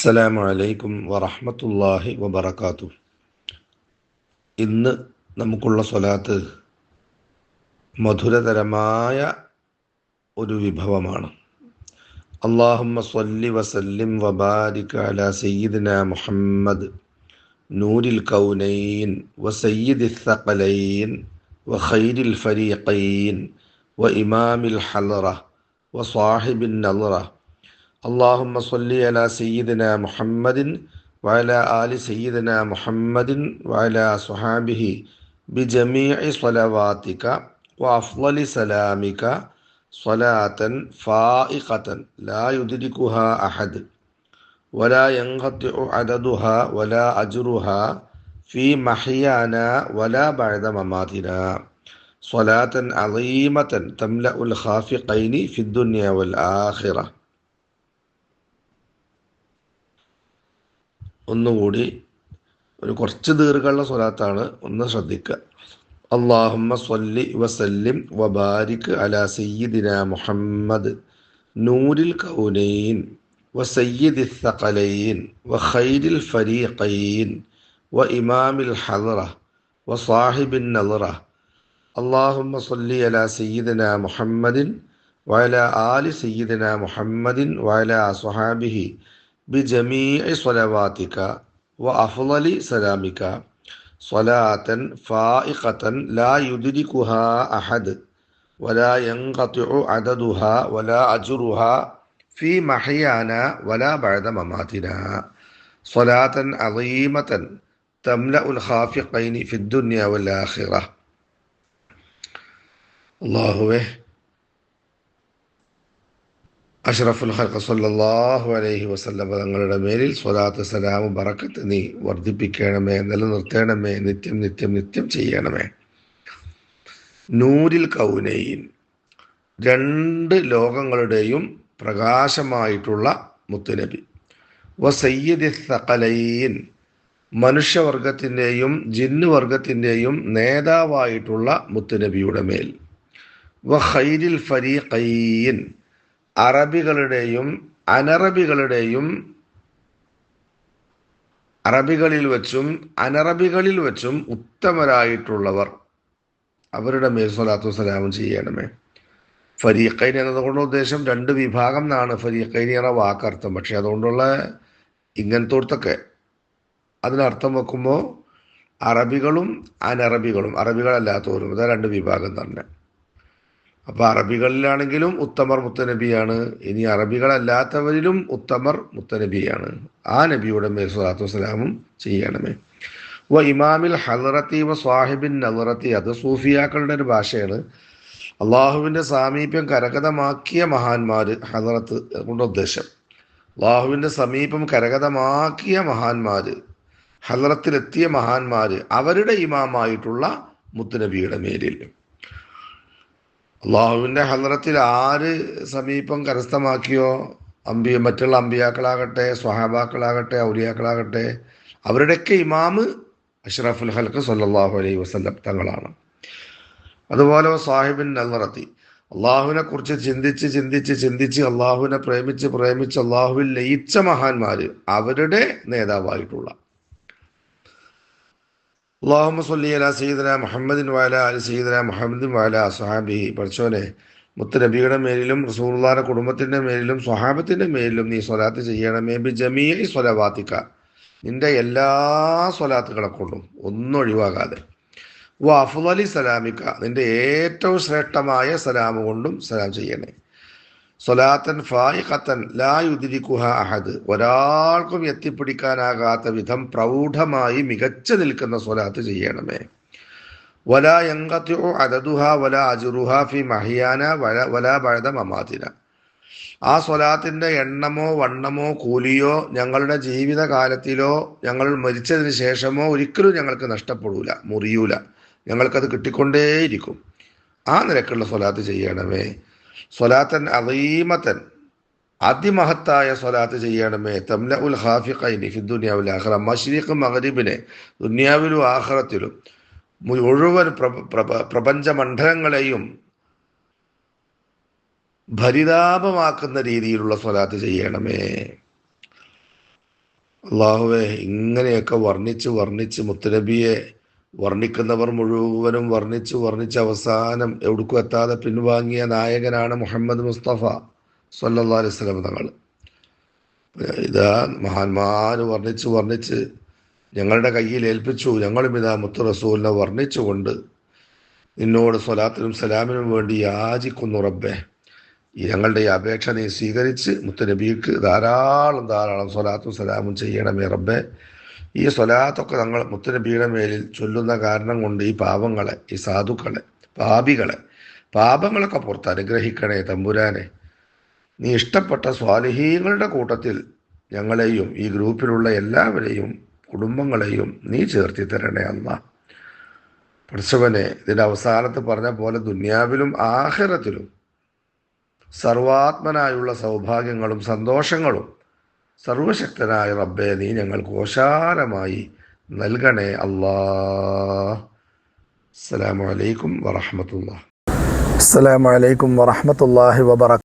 അസ്സലാമു അലൈക്കും വറഹ്മത്തുള്ളാഹി വബറകാതുഹു. ഇന്ന് നമുക്കുള്ള സ്വലാത്ത് മധുരതരമായ ഒരു വിഭവമാണ്. അല്ലാഹുമ്മ സ്വല്ലി വസല്ലിം വബാരിക് അലാ സയ്യിദിനാ മുഹമ്മദ് നൂരിൽ കൗനൈൻ വസയ്യിദിൽ സഖലൈൻ വഖൈരിൽ ഫരീഖൈൻ വഇമാമിൽ ഹളറ വസാഹിബിൻ നളറ. اللهم صل على سيدنا محمد وعلى آل سيدنا محمد وعلى صحابه بجميع صلواتك وأفضل سلامك صلاة فائقة لا يدركها أحد ولا ينقطع عددها ولا أجرها في محيانا ولا بعد مماتنا صلاة عظيمة تملأ الخافقين في الدنيا والآخرة. ഒന്നുകൂടി കുറച്ച് ദീർഘമുള്ള സ്വലാത്താണ്, ഒന്ന് ശ്രദ്ധിക്കുക. അല്ലാഹുമ്മ സ്വല്ലി വസല്ലിം വബാരിക് അലാ സയ്യിദിനാ മുഹമ്മദ് നൂരിൽ കൗനൈൻ വസയ്യിദിൽ സഖലൈൻ വഖൈരിൽ ഫരീഖൈൻ വഇമാമിൽ ഹളറ വസാഹിബിൻ നളറ. അല്ലാഹുമ്മ സ്വല്ലി അലാ സയ്യിദിനാ മുഹമ്മദിൻ വഅലാ ആലി സയ്യിദിനാ മുഹമ്മദിൻ വഅലാ സ്വഹാബിഹി ബിജമീഇ സ്വലവാതിക വഅഫ്ളലി സലാമിക സ്വലാത്തൻ ഫായിഖത്തൻ ലാ യുദ്രികുഹാ അഹദ് വലാ യൻഖതിഉ അദദുഹാ വലാ അജ്റുഹാ ഫീ മഹ്യാനാ വലാ ബഅദ മമാതിനാ സ്വലാത്തൻ അളീമത്തൻ തംലഉൽ ഖാഫിഖൈനി ഫിദ്ദുനിയ വൽ ആഖിറ. അല്ലാഹുവേ, അഷ്റഫുൽ ഖൽഖ് സല്ലല്ലാഹു അലൈഹി വസല്ലം തങ്ങളുടെ മേലിൽ സ്വലാത്ത് സലാം ബറക്കത്ത് നീ വർദ്ധിപ്പിക്കണമേ, നിലനിർത്തണമേ, നിത്യം നിത്യം നിത്യം ചെയ്യണമേ. നൂരിൽ കൗനൈൻ, രണ്ട് ലോകങ്ങളുടെയും പ്രകാശമായിട്ടുള്ള മുത്തുനബി. വസയ്യിദിൽ സഖലൈൻ, മനുഷ്യവർഗത്തിൻ്റെയും ജിന്നുവർഗത്തിൻ്റെയും നേതാവായിട്ടുള്ള മുത്തുനബിയുടെ മേൽ. വഖൈരിൽ ഫരീഖൈൻ, അറബികളുടെയും അനറബികളുടെയും അറബികളിൽ വെച്ചും അനറബികളിൽ വെച്ചും ഉത്തമരായിട്ടുള്ളവർ, അവരുടെ മേൽ സ്വലാത്തു വസ്സലാം ചെയ്യണമേ. ഫരീഖൈൻ എന്നതുകൊണ്ട് ഉദ്ദേശം രണ്ട് വിഭാഗം എന്നാണ് ഫരീഖൈൻ എന്ന വാക്കർത്ഥം. പക്ഷെ അതുകൊണ്ടുള്ള ഇങ്ങനത്തോടത്തൊക്കെ അതിനർത്ഥം വെക്കുമ്പോൾ അറബികളും അനറബികളും, അറബികളല്ലാത്തവരും, അതാ രണ്ട് വിഭാഗം തന്നെ. അപ്പോൾ അറബികളിലാണെങ്കിലും ഉത്തമർ മുത്തനബിയാണ്, ഇനി അറബികളല്ലാത്തവരിലും ഉത്തമർ മുത്തനബിയാണ്. ആ നബിയുടെ മേൽ സ്വലാത്തു വസ്സലാമും ചെയ്യണമേ. വ ഇമാമിൽ ഹളറത്തി വ സ്വാഹിബിൻ നളറത്തി, അത് സൂഫിയാക്കളുടെ ഒരു ഭാഷയാണ്. അള്ളാഹുവിൻ്റെ സാമീപ്യം കരഗതമാക്കിയ മഹാന്മാർ, ഹളറത്ത് കൊണ്ട് ഉദ്ദേശം അള്ളാഹുവിൻ്റെ സമീപം കരഗതമാക്കിയ മഹാന്മാർ, ഹളറത്തിലെത്തിയ മഹാന്മാർ, അവരുടെ ഇമാമായിട്ടുള്ള മുത്തുനബിയുടെ മേലിൽ. അള്ളാഹുവിൻ്റെ ഹളറത്തിൽ ആര് സമീപം കരസ്ഥമാക്കിയോ, മറ്റുള്ള അമ്പിയാക്കളാകട്ടെ, സ്വഹാബാക്കളാകട്ടെ, ഔലിയാക്കളാകട്ടെ, അവരുടെയൊക്കെ ഇമാമ് അഷ്റഫുൽ ഖൽഖ് സല്ലല്ലാഹു അലൈഹി വസല്ലം തങ്ങളാണ്. അതുപോലെ സാഹിബിൻ നളറത്തി, അള്ളാഹുവിനെ കുറിച്ച് ചിന്തിച്ച് ചിന്തിച്ച് ചിന്തിച്ച് അള്ളാഹുവിനെ പ്രേമിച്ച് പ്രേമിച്ച് അള്ളാഹുവിൽ ലയിച്ച മഹാന്മാർ, അവരുടെ നേതാവായിട്ടുള്ള. അല്ലാഹുമ്മ സ്വല്ലി അലാ സയ്യിദിനാ മുഹമ്മദിൻ വഅലാ ആലി സയ്യിദിനാ മുഹമ്മദിൻ വഅലാ സ്വഹാബിഹി. പഠിച്ചോനെ, മുത്തുനബിയുടെ മേലിലും റസൂലുള്ളാഹിയുടെ കുടുംബത്തിൻ്റെ മേലിലും സ്വഹാബത്തിൻ്റെ മേലിലും നീ സ്വലാത്ത് ചെയ്യണമേ. ബിജമീഇ സ്വലവാതിക, നിന്റെ എല്ലാ സ്വലാത്തുകളെ കൊണ്ടും ഒന്നും ഒഴിവാകാതെ. വ അഫ്ളലി സലാമിക, നിന്റെ ഏറ്റവും ശ്രേഷ്ഠമായ സലാം കൊണ്ടും സലാം ചെയ്യണേ. സ്വലാത്തൻ ഫായിഖത്തൻ ലാ യുദ്രികുഹാ അഹദ്, ഒരാൾക്കും എത്തിപ്പിടിക്കാനാകാത്ത വിധം പ്രൗഢമായി മികച്ചു നിൽക്കുന്ന സ്വലാത്ത് ചെയ്യണമേ. വലാ യൻഖതിഉ അദദുഹാ വലാ അജ്റുഹാ ഫി മഹ്യാന വലാ ബഅദ മമാതിന, ആ സ്വലാത്തിൻ്റെ എണ്ണമോ വണ്ണമോ കൂലിയോ ഞങ്ങളുടെ ജീവിതകാലത്തിലോ ഞങ്ങൾ മരിച്ചതിന് ശേഷമോ ഒരിക്കലും ഞങ്ങൾക്ക് നഷ്ടപ്പെടൂല, മുറിയൂല, ഞങ്ങൾക്കത് കിട്ടിക്കൊണ്ടേയിരിക്കും. ആ നിലക്കുള്ള സ്വലാത്ത് ചെയ്യണമേ. സ്വലാത്തൻ അളീമത്തൻ, അതിമഹത്തായ സ്വലാത്ത് ചെയ്യണമേ. തംലഉൽ ഖാഫിഖൈനി ഫിദ്ദുനിയ വൽ ആഖിറ, മശ്രിഖ് മഗ്രിബിനെ ദുനിയാവിലും ആഖിറത്തിലും മുഴുവൻ പ്രപഞ്ചമണ്ഡലങ്ങളെയും ഭരിതാപമാക്കുന്ന രീതിയിലുള്ള സ്വലാത്ത് ചെയ്യണമേ. അള്ളാഹുവെ ഇങ്ങനെയൊക്കെ വർണ്ണിച്ച് വർണ്ണിച്ച് മുത്തുനബിയെ വർണ്ണിക്കുന്നവർ മുഴുവനും വർണ്ണിച്ച് വർണ്ണിച്ച് അവസാനം എവിടേക്കും എത്താതെ പിൻവാങ്ങിയ നായകനാണ് മുഹമ്മദ് മുസ്തഫ സല്ലല്ലാഹു അലൈഹി വസല്ലം തങ്ങൾ. ഇതാ മഹാന്മാർ വർണ്ണിച്ച് വർണ്ണിച്ച് ഞങ്ങളുടെ കയ്യിൽ ഏൽപ്പിച്ചു. ഞങ്ങളും ഇതാ മുത്തു റസൂലിനെ വർണ്ണിച്ചുകൊണ്ട് നിന്നോട് സ്വലാത്തിനും സലാമിനും വേണ്ടി യാചിക്കുന്നു റബ്ബെ. ഞങ്ങളുടെ ഈ അപേക്ഷ നീ സ്വീകരിച്ച് മുത്തുനബിക്ക് ധാരാളം ധാരാളം സ്വലാത്തും സലാമും ചെയ്യണമേ റബ്ബെ. ഈ സ്വലാത്തൊക്കെ ഞങ്ങൾ മുത്തുനബിയുടെ മേലിൽ ചൊല്ലുന്ന കാരണം കൊണ്ട് ഈ പാവങ്ങളെ, ഈ സാധുക്കളെ, പാപങ്ങളൊക്കെ പുറത്ത് അനുഗ്രഹിക്കണേ തമ്പുരാനെ. നീ ഇഷ്ടപ്പെട്ട സ്വാലിഹീങ്ങളുടെ കൂട്ടത്തിൽ ഞങ്ങളെയും ഈ ഗ്രൂപ്പിലുള്ള എല്ലാവരെയും കുടുംബങ്ങളെയും നീ ചേർത്തി തരണേ അല്ലാ. പഠിച്ചവനെ, ഇതിൻ്റെ അവസാനത്ത് പറഞ്ഞ പോലെ ദുനിയാവിലും ആഖിറത്തിലും സർവാത്മനായുള്ള സൗഭാഗ്യങ്ങളും സന്തോഷങ്ങളും സർവശക്തനായ റബ്ബെ നീ ഞങ്ങൾക്ക് ഓശാരമായി നൽകണേ അല്ലാ. അസ്സലാമു അലൈക്കും വറഹ്മത്തുള്ളാഹി. അസ്സലാമു അലൈക്കും വറഹ്മത്തുള്ളാഹി വബറകാതുഹു.